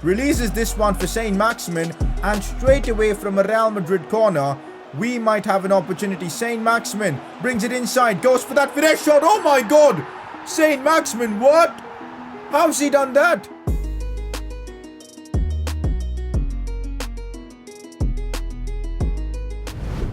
releases this one for Saint Maximin, and straight away from a Real Madrid corner, we might have an opportunity. Saint Maximin brings it inside, goes for that finesse shot. Oh my god! Saint Maximin, what? How's he done that?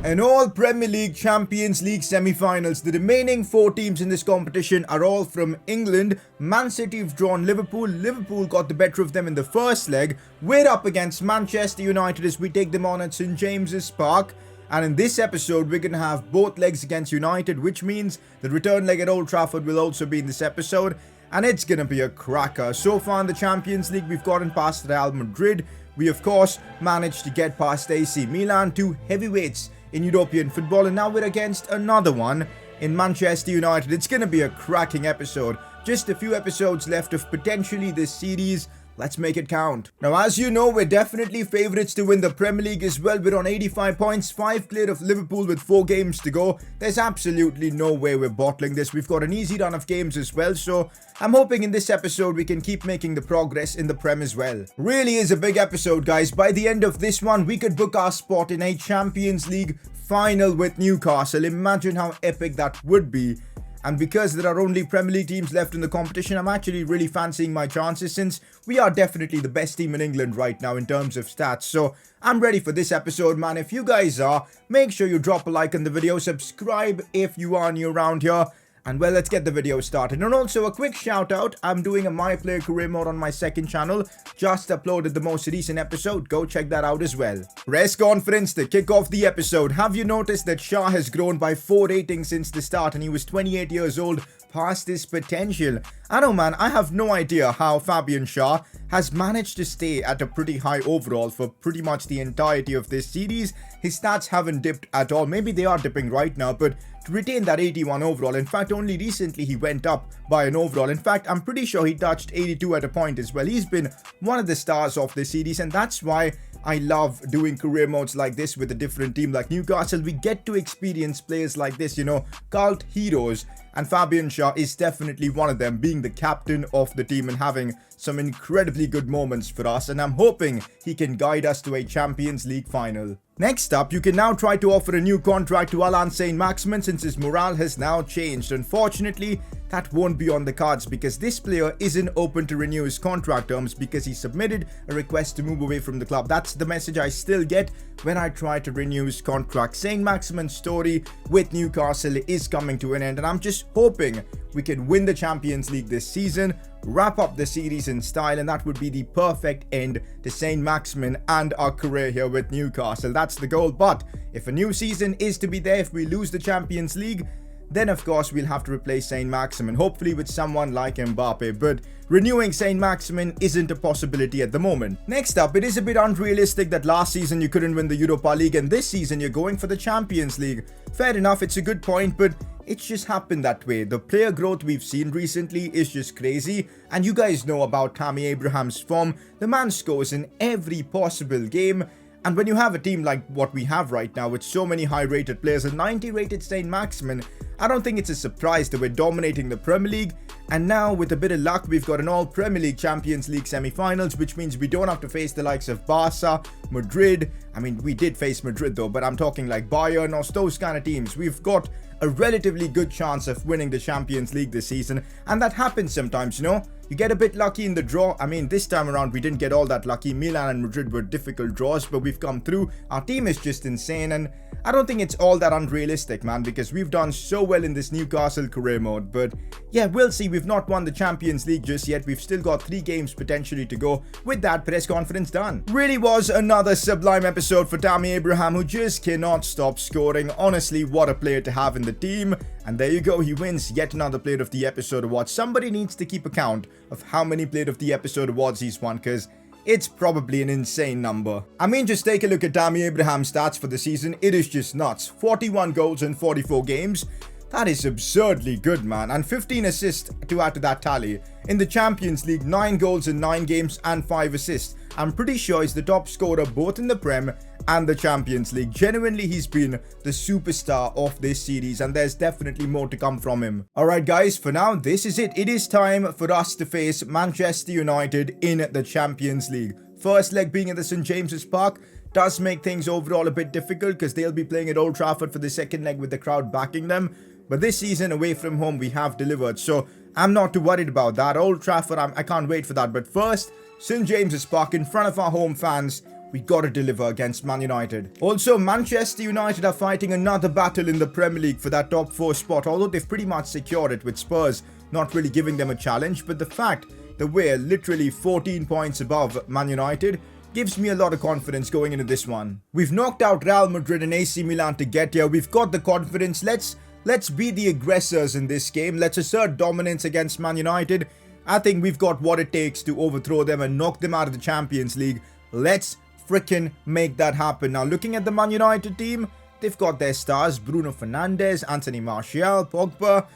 And all Premier League, Champions League semi-finals. The remaining 4 teams in this competition are all from England. Man City have drawn Liverpool. Liverpool got the better of them in the first leg. We're up against Manchester United as we take them on at St James's Park. And in this episode, we're going to have both legs against United, which means the return leg at Old Trafford will also be in this episode. And it's going to be a cracker. So far in the Champions League, we've gotten past Real Madrid. We, of course, managed to get past AC Milan, 2 heavyweights in European football, and now we're against another one in Manchester United. It's going to be a cracking episode. Just a few episodes left of potentially this series. Let's make it count. Now, as you know, we're definitely favourites to win the Premier League as well. We're on 85 points, 5 clear of Liverpool with 4 games to go. There's absolutely no way we're bottling this. We've got an easy run of games as well, so I'm hoping in this episode we can keep making the progress in the Prem as well. Really is a big episode, guys. By the end of this one, we could book our spot in a Champions League final with Newcastle. Imagine how epic that would be. And because there are only Premier League teams left in the competition, I'm actually really fancying my chances since we are definitely the best team in England right now in terms of stats. So I'm ready for this episode, man. If you guys are, make sure you drop a like on the video, subscribe if you are new around here. And well, let's get the video started. And also a quick shout out, I'm doing a My Player Career mode on my second channel. Just uploaded the most recent episode, go check that out as well. Press conference to kick off the episode. Have you noticed that Shah has grown by 4 ratings since the start and he was 28 years old, past his potential? I know, man, I have no idea how Fabian Shah has managed to stay at a pretty high overall for pretty much the entirety of this series. His stats haven't dipped at all. Maybe they are dipping right now, but to retain that 81 overall, in fact, only recently he went up by an overall. In fact, I'm pretty sure he touched 82 at a point as well. He's been one of the stars of this series, and that's why I love doing career modes like this with a different team like Newcastle. We get to experience players like this, you know, cult heroes. And Fabian Shah is definitely one of them, being the captain of the team and having some incredibly good moments for us. And I'm hoping he can guide us to a Champions League final. Next up, you can now try to offer a new contract to Alan Saint Maximin since his morale has now changed. Unfortunately, that won't be on the cards because this player isn't open to renew his contract terms because he submitted a request to move away from the club. That's the message I still get when I try to renew his contract. Saint Maximin's story with Newcastle is coming to an end, and I'm just hoping we can win the Champions League this season, wrap up the series in style, and that would be the perfect end to Saint Maximin and our career here with Newcastle. That's the goal. But if a new season is to be there, if we lose the Champions League, then of course we'll have to replace Saint Maximin, hopefully with someone like Mbappe, but renewing Saint Maximin isn't a possibility at the moment. Next up, it is a bit unrealistic that last season you couldn't win the Europa League and this season you're going for the Champions League. Fair enough, it's a good point, but it's just happened that way. The player growth we've seen recently is just crazy, and you guys know about Tammy Abraham's form. The man scores in every possible game. And when you have a team like what we have right now with so many high-rated players, a 90-rated Saint Maximin, I don't think it's a surprise that we're dominating the Premier League. And now, with a bit of luck, we've got an all-Premier League Champions League semi-finals, which means we don't have to face the likes of Barca, Madrid. I mean, we did face Madrid though, but I'm talking like Bayern or those kind of teams. We've got a relatively good chance of winning the Champions League this season, and that happens sometimes, you know. You get a bit lucky in the draw. I mean, this time around we didn't get all that lucky. Milan and Madrid were difficult draws, but we've come through. Our team is just insane, and I don't think it's all that unrealistic, man, because we've done so well in this Newcastle career mode. But yeah, we'll see. We've not won the Champions League just yet. We've still got 3 games potentially to go. With that, press conference done. Really was another sublime episode for Tammy Abraham, who just cannot stop scoring. Honestly, what a player to have in the team. And there you go, he wins yet another Player of the Episode award. Somebody needs to keep account of how many Player of the Episode awards he's won, because it's probably an insane number. I mean, just take a look at Tammy Abraham's stats for the season. It is just nuts. 41 goals in 44 games. That is absurdly good, man. And 15 assists to add to that tally. In the Champions League, 9 goals in 9 games and 5 assists. I'm pretty sure he's the top scorer both in the Prem and the Champions League. Genuinely, he's been the superstar of this series, and there's definitely more to come from him. Alright guys, for now, this is it. It is time for us to face Manchester United in the Champions League. First leg being at the St. James's Park does make things overall a bit difficult because they'll be playing at Old Trafford for the second leg with the crowd backing them. But this season, away from home, we have delivered. So I'm not too worried about that. Old Trafford, I can't wait for that. But first, St. James's Park in front of our home fans. We got to deliver against Man United. Also, Manchester United are fighting another battle in the Premier League for that top 4 spot. Although they've pretty much secured it with Spurs not really giving them a challenge. But the fact that we're literally 14 points above Man United gives me a lot of confidence going into this one. We've knocked out Real Madrid and AC Milan to get here. We've got the confidence. Let's be the aggressors in this game. Let's assert dominance against Man United. I think we've got what it takes to overthrow them and knock them out of the Champions League. Let's freaking make that happen. Now, looking at the Man United team, they've got their stars. Bruno Fernandes, Anthony Martial, Pogba.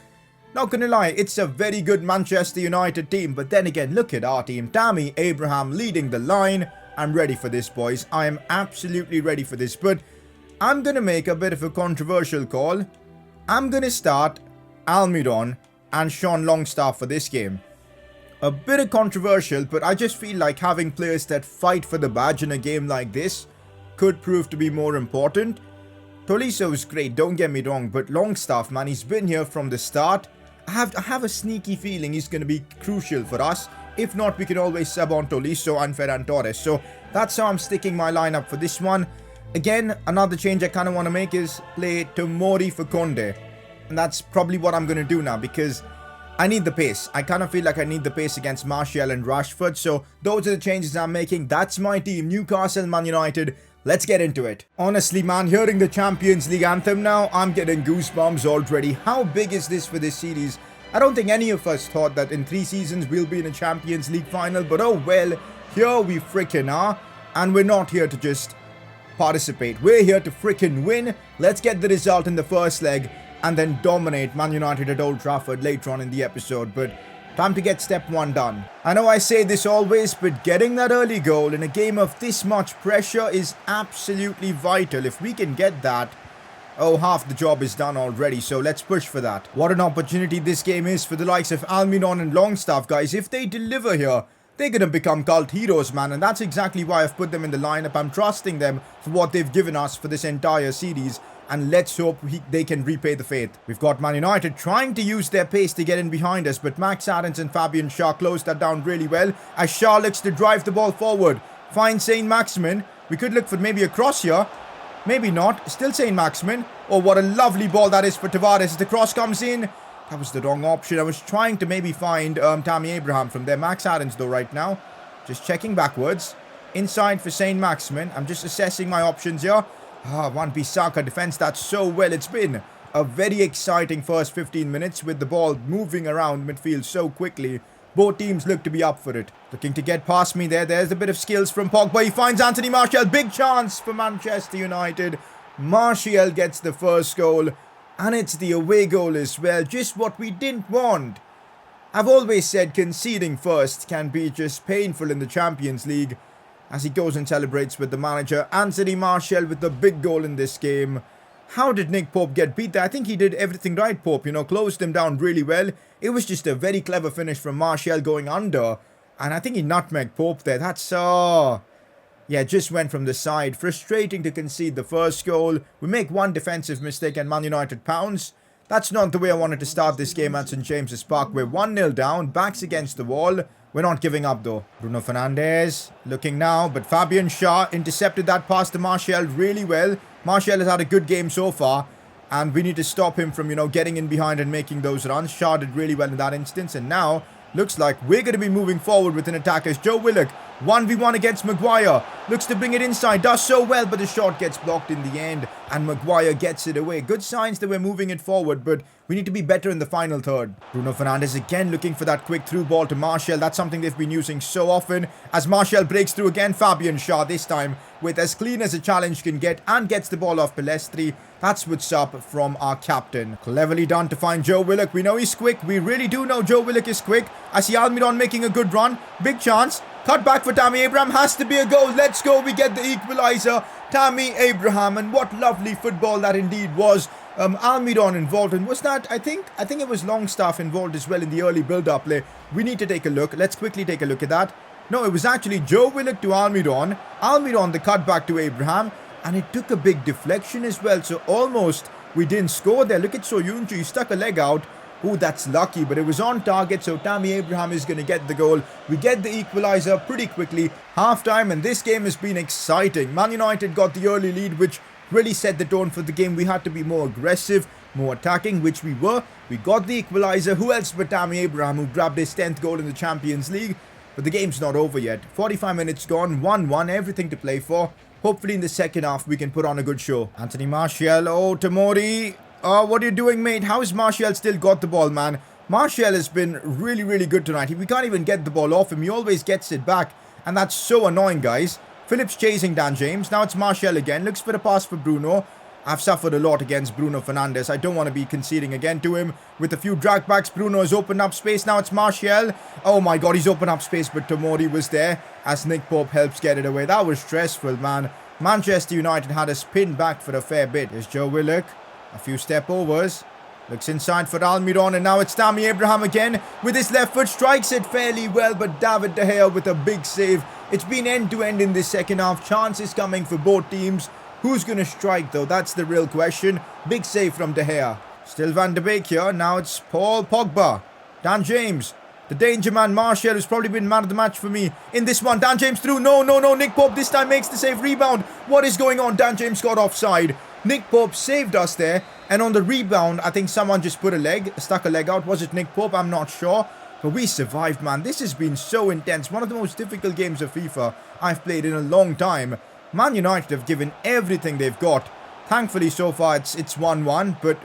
Not gonna lie, it's a very good Manchester United team. But then again, look at our team. Tammy Abraham leading the line. I'm ready for this, boys. I am absolutely ready for this. But I'm gonna make a bit of a controversial call. I'm going to start Almiron and Sean Longstaff for this game. A bit of controversial, but I just feel like having players that fight for the badge in a game like this could prove to be more important. Tolisso is great, don't get me wrong, but Longstaff, man, he's been here from the start. I have a sneaky feeling he's going to be crucial for us. If not, we can always sub on Tolisso and Ferran Torres. So that's how I'm sticking my lineup for this one. Again, another change I kind of want to make is play Tomori for Conde. And that's probably what I'm going to do now because I need the pace. I kind of feel like I need the pace against Martial and Rashford. So those are the changes I'm making. That's my team, Newcastle, Man United. Let's get into it. Honestly, man, hearing the Champions League anthem now, I'm getting goosebumps already. How big is this for this series? I don't think any of us thought that in 3 seasons we'll be in a Champions League final. But oh well, here we freaking are. And we're not here to just participate. We're here to freaking win. Let's get the result in the first leg and then dominate Man United at Old Trafford later on in the episode. But time to get step 1 done. I know I say this always, but getting that early goal in a game of this much pressure is absolutely vital. If we can get that, oh, half the job is done already, so let's push for that. What an opportunity this game is for the likes of Almiron and Longstaff, guys. If they deliver here, they're going to become cult heroes, man. And that's exactly why I've put them in the lineup. I'm trusting them for what they've given us for this entire series. And let's hope they can repay the faith. We've got Man United trying to use their pace to get in behind us. But Max Aarons and Fabian Schär closed that down really well. As Schär looks to drive the ball forward. Finds Saint-Maximin. We could look for maybe a cross here. Maybe not. Still Saint-Maximin. Oh, what a lovely ball that is for Tavares. As the cross comes in. That was the wrong option. I was trying to maybe find Tammy Abraham from there. Max Aarons though right now. Just checking backwards. Inside for Saint-Maximin. I'm just assessing my options here. Wan-Bissaka defends that so well. It's been a very exciting first 15 minutes with the ball moving around midfield so quickly. Both teams look to be up for it. Looking to get past me there. There's a bit of skills from Pogba. He finds Anthony Martial. Big chance for Manchester United. Martial gets the first goal. And it's the away goal as well. Just what we didn't want. I've always said conceding first can be just painful in the Champions League. As he goes and celebrates with the manager. Anthony Martial with the big goal in this game. How did Nick Pope get beat there? I think he did everything right, Pope. You know, closed him down really well. It was just a very clever finish from Martial going under. And I think he nutmegged Pope there. That's, yeah, just went from the side. Frustrating to concede the first goal. We make one defensive mistake and Man United pounds. That's not the way I wanted to start this game at St. James's Park. We're 1-0 down. Backs against the wall. We're not giving up though. Bruno Fernandes looking now. But Fabian Schär intercepted that pass to Martial really well. Martial has had a good game so far. And we need to stop him from, you know, getting in behind and making those runs. Schär did really well in that instance. And now looks like we're going to be moving forward with an attack as Joe Willock 1v1 against Maguire. Looks to bring it inside. Does so well, but the shot gets blocked in the end. And Maguire gets it away. Good signs that we're moving it forward, but we need to be better in the final third. Bruno Fernandes again looking for that quick through ball to Martial. That's something they've been using so often. As Martial breaks through again, Fabian Schär this time with as clean as a challenge can get and gets the ball off Pelestri. That's what's up from our captain. Cleverly done to find Joe Willock. We know he's quick. We really do know Joe Willock is quick. I see Almiron making a good run. Big chance. Cut back for Tammy Abraham. Has to be a goal. Let's go. We get the equaliser. Tammy Abraham. And what lovely football that indeed was. Almiron involved. And was that, I think it was Longstaff involved as well in the early build-up play. We need to take a look. Let's quickly take a look at that. No, it was actually Joe Willock to Almiron. Almiron the cut back to Abraham. And it took a big deflection as well. So almost we didn't score there. Look at Soyuncu. He stuck a leg out. Oh, that's lucky, but it was on target, so Tammy Abraham is going to get the goal. We get the equaliser pretty quickly. Half-time, and this game has been exciting. Man United got the early lead, which really set the tone for the game. We had to be more aggressive, more attacking, which we were. We got the equaliser. Who else but Tammy Abraham, who grabbed his 10th goal in the Champions League? But the game's not over yet. 45 minutes gone, 1-1, everything to play for. Hopefully in the second half, we can put on a good show. Anthony Martial, oh, Tomori. Oh, what are you doing, mate? How has Martial still got the ball, man? Martial has been really, really good tonight. We can't even get the ball off him. He always gets it back. And that's so annoying, guys. Phillips chasing Dan James. Now it's Martial again. Looks for the pass for Bruno. I've suffered a lot against Bruno Fernandes. I don't want to be conceding again to him. With a few drag backs, Bruno has opened up space. Now it's Martial. Oh my god, he's opened up space, but Tomori was there as Nick Pope helps get it away. That was stressful, man. Manchester United had us pinned back for a fair bit. Here's Joe Willock. A few step overs. Looks inside for Almiron, and now it's Tammy Abraham again. With his left foot, strikes it fairly well, but David De Gea with a big save. It's been end-to-end in this second half. Chances coming for both teams. Who's going to strike, though? That's the real question. Big save from De Gea. Still Van de Beek here. Now it's Paul Pogba. Dan James. The danger man, Martial, who's probably been man of the match for me in this one. Dan James through. No. Nick Pope this time makes the save. Rebound. What is going on? Dan James got offside. Nick Pope saved us there. And on the rebound, I think someone just stuck a leg out. Was it Nick Pope? I'm not sure. But we survived, man. This has been so intense. One of the most difficult games of FIFA I've played in a long time. Man United have given everything they've got. Thankfully, so far, it's 1-1. But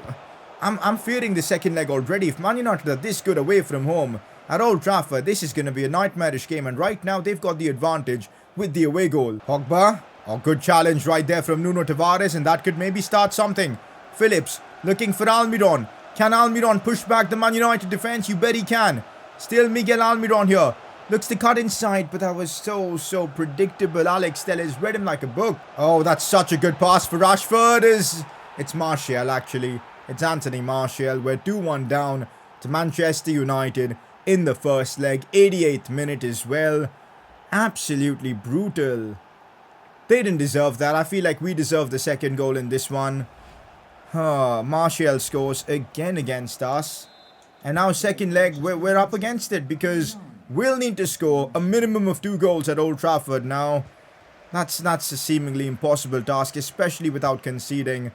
I'm fearing the second leg already. If Man United are this good away from home at Old Trafford, this is going to be a nightmarish game. And right now, they've got the advantage with the away goal. Pogba. Oh, good challenge right there from Nuno Tavares, and that could maybe start something. Phillips looking for Almiron. Can Almiron push back the Man United defence? You bet he can. Still Miguel Almiron here. Looks to cut inside, but that was so predictable. Alex Telles read him like a book. Oh, that's such a good pass for Rashford. It's Martial, actually. It's Anthony Martial. We're 2-1 down to Manchester United in the first leg. 88th minute as well. Absolutely brutal. They didn't deserve that. I feel like we deserve the second goal in this one. Martial scores again against us. And now second leg, we're up against it because we'll need to score a minimum of 2 goals at Old Trafford now. That's a seemingly impossible task, especially without conceding.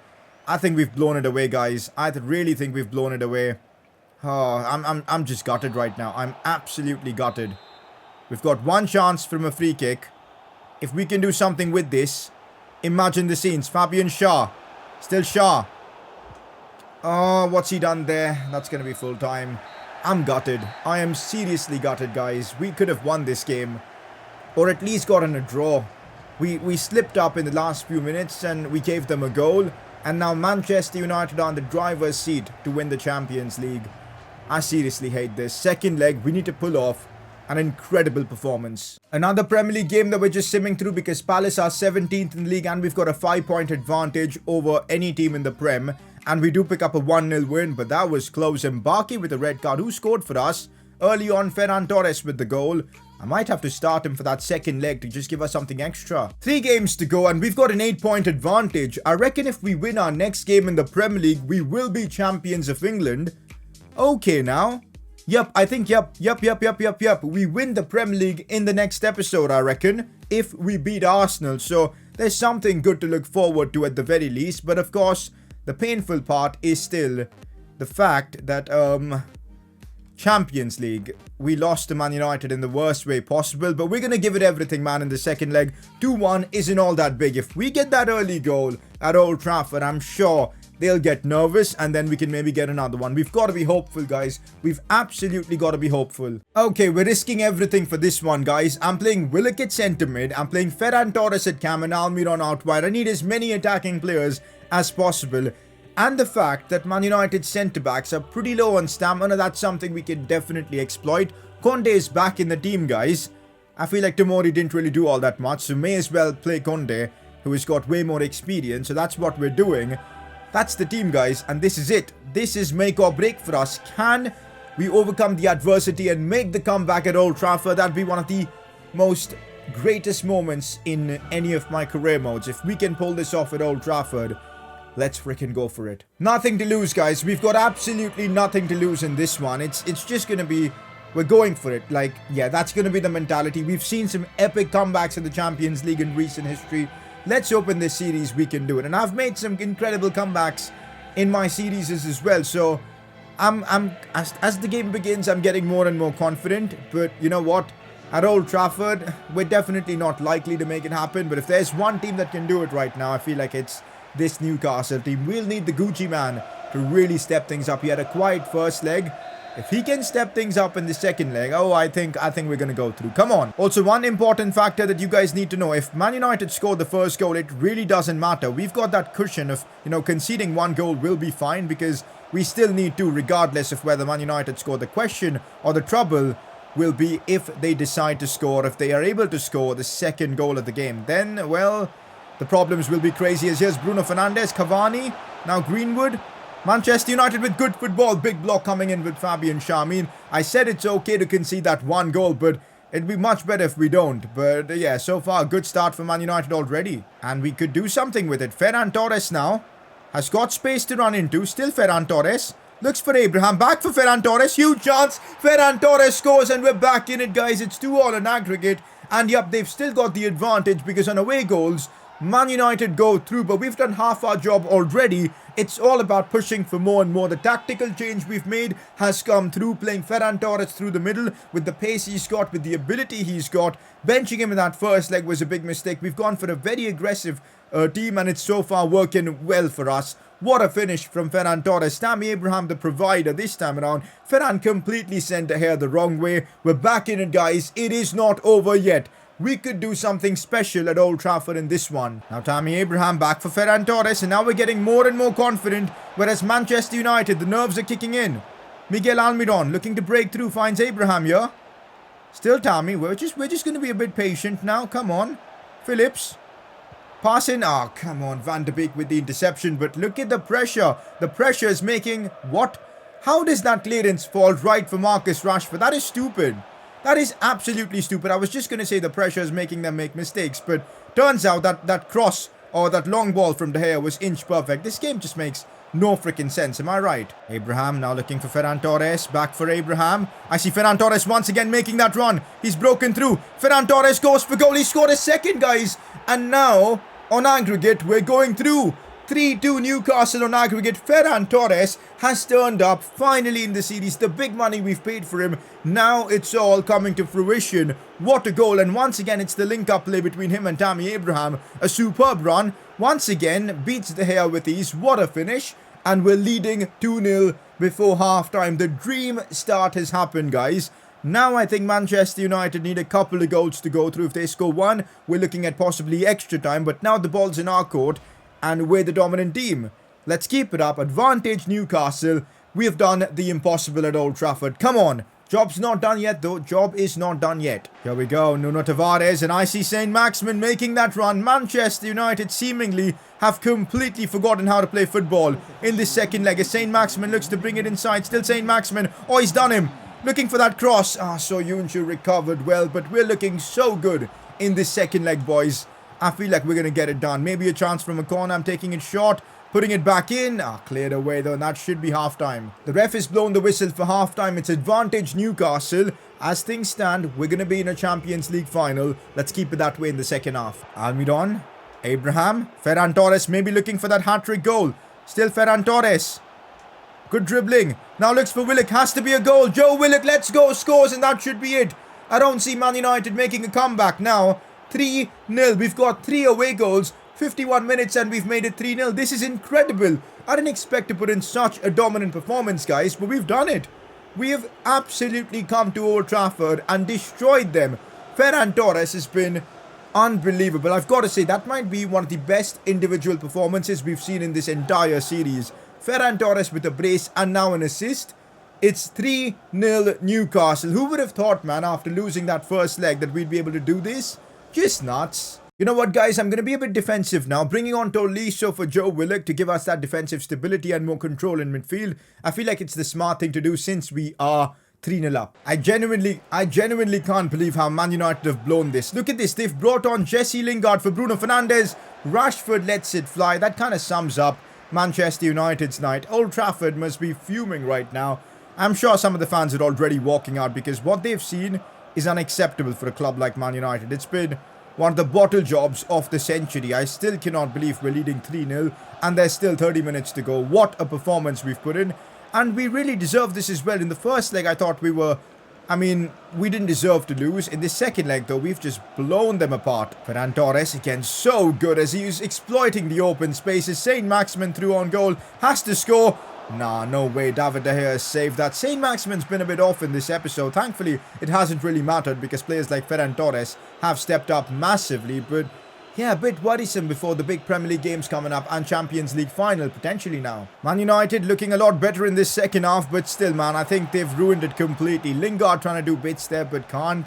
I think we've blown it away, guys. I really think we've blown it away. I'm just gutted right now. I'm absolutely gutted. We've got one chance from a free kick. If we can do something with this, imagine the scenes. Fabian Schär. Still Schär. Oh, what's he done there? That's going to be full time. I'm gutted. I am seriously gutted, guys. We could have won this game. Or at least gotten a draw. We slipped up in the last few minutes and we gave them a goal. And now Manchester United are on the driver's seat to win the Champions League. I seriously hate this. Second leg, we need to pull off an incredible performance. Another Premier League game that we're just simming through because Palace are 17th in the league and we've got a 5-point advantage over any team in the Prem. And we do pick up a 1-0 win, but that was close. Mbarki with a red card. Who scored for us? Early on, Ferran Torres with the goal. I might have to start him for that second leg to just give us something extra. 3 games to go and we've got an 8-point advantage. I reckon if we win our next game in the Premier League, we will be champions of England. Okay now. Yep, I think, yep. We win the Premier League in the next episode, I reckon, if we beat Arsenal. So there's something good to look forward to at the very least. But of course, the painful part is still the fact that, Champions League, we lost to Man United in the worst way possible. But we're going to give it everything, man, in the second leg. 2-1 isn't all that big. If we get that early goal at Old Trafford, I'm sure they'll get nervous and then we can maybe get another one. We've got to be hopeful, guys. We've absolutely got to be hopeful. Okay, we're risking everything for this one, guys. I'm playing Willock at centre mid. I'm playing Ferran Torres at cam and Almiron out wide. I need as many attacking players as possible. And the fact that Man United centre-backs are pretty low on stamina, that's something we can definitely exploit. Conte is back in the team, guys. I feel like Tomori didn't really do all that much, so may as well play Conde, who has got way more experience. So that's what we're doing. That's the team, guys, and this is it. This is make or break for us. Can we overcome the adversity and make the comeback at Old Trafford? That'd be one of the most greatest moments in any of my career modes. If we can pull this off at Old Trafford, let's freaking go for it. Nothing to lose, guys. We've got absolutely nothing to lose in this one. It's just gonna be, we're going for it. Like, yeah, that's gonna be the mentality. We've seen some epic comebacks in the Champions League in recent history. Let's hope in this series we can do it. And I've made some incredible comebacks in my series as well. So as the game begins, I'm getting more and more confident. But you know what? At Old Trafford, we're definitely not likely to make it happen. But if there's one team that can do it right now, I feel like it's this Newcastle team. We'll need the Gucci man to really step things up. He had a quiet first leg. If he can step things up in the second leg, oh, I think we're going to go through. Come on. Also, one important factor that you guys need to know, if Man United score the first goal, it really doesn't matter. We've got that cushion of, conceding one goal will be fine because we still need two regardless of whether Man United score. The question or the trouble will be if they decide to score, if they are able to score the second goal of the game. Then, well, the problems will be crazy. As here's Bruno Fernandes, Cavani, now Greenwood. Manchester United with good football. Big block coming in with Fabian Schär. I mean, I said it's okay to concede that one goal, but it'd be much better if we don't. But yeah, so far, good start for Man United already. And we could do something with it. Ferran Torres now has got space to run into. Still Ferran Torres. Looks for Abraham. Back for Ferran Torres. Huge chance. Ferran Torres scores and we're back in it, guys. It's 2-2 in aggregate. And yep, they've still got the advantage because on away goals, Man United go through, but we've done half our job already. It's all about pushing for more and more. The tactical change we've made has come through, playing Ferran Torres through the middle with the pace he's got, with the ability he's got. Benching him in that first leg was a big mistake. We've gone for a very aggressive team and it's so far working well for us. What a finish from Ferran Torres. Tammy Abraham, the provider this time around. Ferran completely sent her hair the wrong way. We're back in it, guys. It is not over yet. We could do something special at Old Trafford in this one. Now Tammy Abraham back for Ferran Torres, and now we're getting more and more confident, whereas Manchester United, the nerves are kicking in. Miguel Almiron looking to break through, finds Abraham here. Still Tammy, we're just going to be a bit patient now, come on. Phillips. Passing, oh come on, Van de Beek with the interception, but look at the pressure. The pressure is making, what? How does that clearance fall right for Marcus Rashford? That is stupid. That is absolutely stupid. I was just going to say the pressure is making them make mistakes, but turns out that cross or that long ball from De Gea was inch perfect. This game just makes no freaking sense. Am I right? Abraham now looking for Ferran Torres. Back for Abraham. I see Ferran Torres once again making that run. He's broken through. Ferran Torres goes for goal. He scored a second, guys. And now, on aggregate, we're going through. 3-2 Newcastle on aggregate. Ferran Torres has turned up finally in the series. The big money we've paid for him. Now it's all coming to fruition. What a goal. And once again, it's the link-up play between him and Tammy Abraham. A superb run. Once again, beats De Gea with ease. What a finish. And we're leading 2-0 before half-time. The dream start has happened, guys. Now I think Manchester United need a couple of goals to go through. If they score one, we're looking at possibly extra time. But now the ball's in our court. And we're the dominant team. Let's keep it up. Advantage Newcastle. We have done the impossible at Old Trafford. Come on. Job's not done yet though. Job is not done yet. Here we go. Nuno Tavares and I see St. Maximin making that run. Manchester United seemingly have completely forgotten how to play football in this second leg. As St. Maximin looks to bring it inside. Still St. Maximin. Oh, he's done him. Looking for that cross. So Yunchu recovered well. But we're looking so good in this second leg, boys. I feel like we're going to get it done. Maybe a chance from a corner. I'm taking it short. Putting it back in. Cleared away though. And that should be half-time. The ref has blown the whistle for half-time. It's advantage Newcastle. As things stand, we're going to be in a Champions League final. Let's keep it that way in the second half. Almiron. Abraham. Ferran Torres maybe looking for that hat-trick goal. Still Ferran Torres. Good dribbling. Now looks for Willock. Has to be a goal. Joe Willock, let's go. Scores and that should be it. I don't see Man United making a comeback now. 3-0. We've got 3 away goals. 51 minutes and we've made it 3-0. This is incredible. I didn't expect to put in such a dominant performance, guys, but we've done it. We have absolutely come to Old Trafford and destroyed them. Ferran Torres has been unbelievable. I've got to say, that might be one of the best individual performances we've seen in this entire series. Ferran Torres with a brace and now an assist. It's 3-0 Newcastle. Who would have thought, man, after losing that first leg that we'd be able to do this? Just nuts. You know what, guys? I'm going to be a bit defensive now. Bringing on Tolisso for Joe Willock to give us that defensive stability and more control in midfield. I feel like it's the smart thing to do since we are 3-0 up. I genuinely can't believe how Man United have blown this. Look at this. They've brought on Jesse Lingard for Bruno Fernandes. Rashford lets it fly. That kind of sums up Manchester United's night. Old Trafford must be fuming right now. I'm sure some of the fans are already walking out because what they've seen is unacceptable for a club like Man United. It's been one of the bottle jobs of the century. I still cannot believe we're leading 3-0 and there's still 30 minutes to go. What a performance we've put in. And we really deserve this as well. In the first leg, I thought we didn't deserve to lose. In the second leg, though, we've just blown them apart. Ferran Torres, again, so good as he's exploiting the open spaces. Saint Maximin through on goal, has to score. Nah, no way. David De Gea has saved that. Saint Maximin's been a bit off in this episode. Thankfully, it hasn't really mattered because players like Ferran Torres have stepped up massively. But yeah, a bit worrisome before the big Premier League games coming up and Champions League final potentially now. Man United looking a lot better in this second half, but still, man, I think they've ruined it completely. Lingard trying to do bits there, but can't.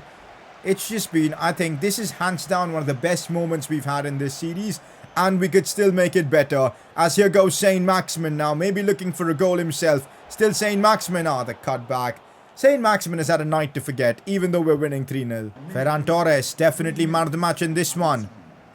It's just been, I think this is hands down one of the best moments we've had in this series. And we could still make it better. As here goes Saint Maximin now. Maybe looking for a goal himself. Still Saint Maximin. The cutback. Saint Maximin has had a night to forget, even though we're winning 3-0. Ferran Torres, definitely man of the match in this one.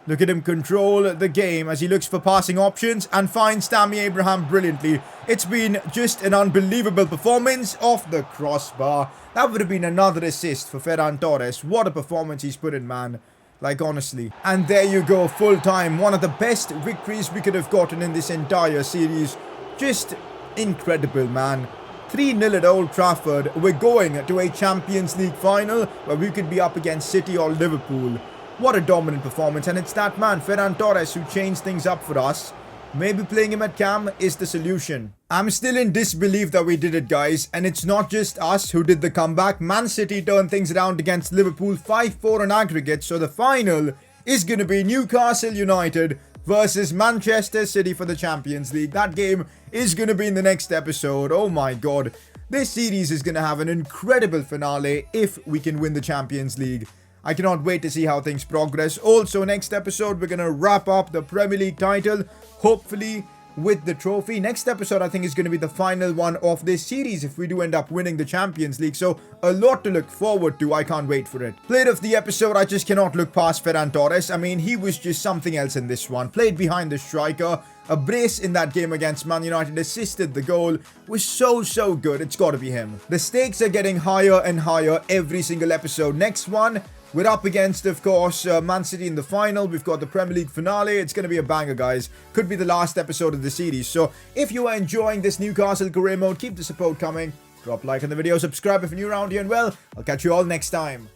Look at him control the game as he looks for passing options and finds Tammy Abraham brilliantly. It's been just an unbelievable performance off the crossbar. That would have been another assist for Ferran Torres. What a performance he's put in, man. Like, honestly. And there you go, full time. One of the best victories we could have gotten in this entire series. Just incredible, man. 3-0 at Old Trafford. We're going to a Champions League final where we could be up against City or Liverpool. What a dominant performance. And it's that man, Ferran Torres, who changed things up for us. Maybe playing him at cam is the solution. I'm still in disbelief that we did it, guys. And it's not just us who did the comeback. Man City turned things around against Liverpool 5-4 on aggregate. So the final is going to be Newcastle United versus Manchester City for the Champions League. That game is going to be in the next episode. Oh my god. This series is going to have an incredible finale if we can win the Champions League. I cannot wait to see how things progress. Also, next episode, we're going to wrap up the Premier League title, hopefully with the trophy. Next episode, I think, is going to be the final one of this series if we do end up winning the Champions League. So, a lot to look forward to. I can't wait for it. Player of the episode, I just cannot look past Ferran Torres. I mean, he was just something else in this one. Played behind the striker. A brace in that game against Man United, assisted the goal. Was so good. It's got to be him. The stakes are getting higher and higher every single episode. Next one, we're up against, of course, Man City in the final. We've got the Premier League finale. It's going to be a banger, guys. Could be the last episode of the series. So, if you are enjoying this Newcastle career mode, keep the support coming. Drop a like on the video, subscribe if you're new around here, and well, I'll catch you all next time.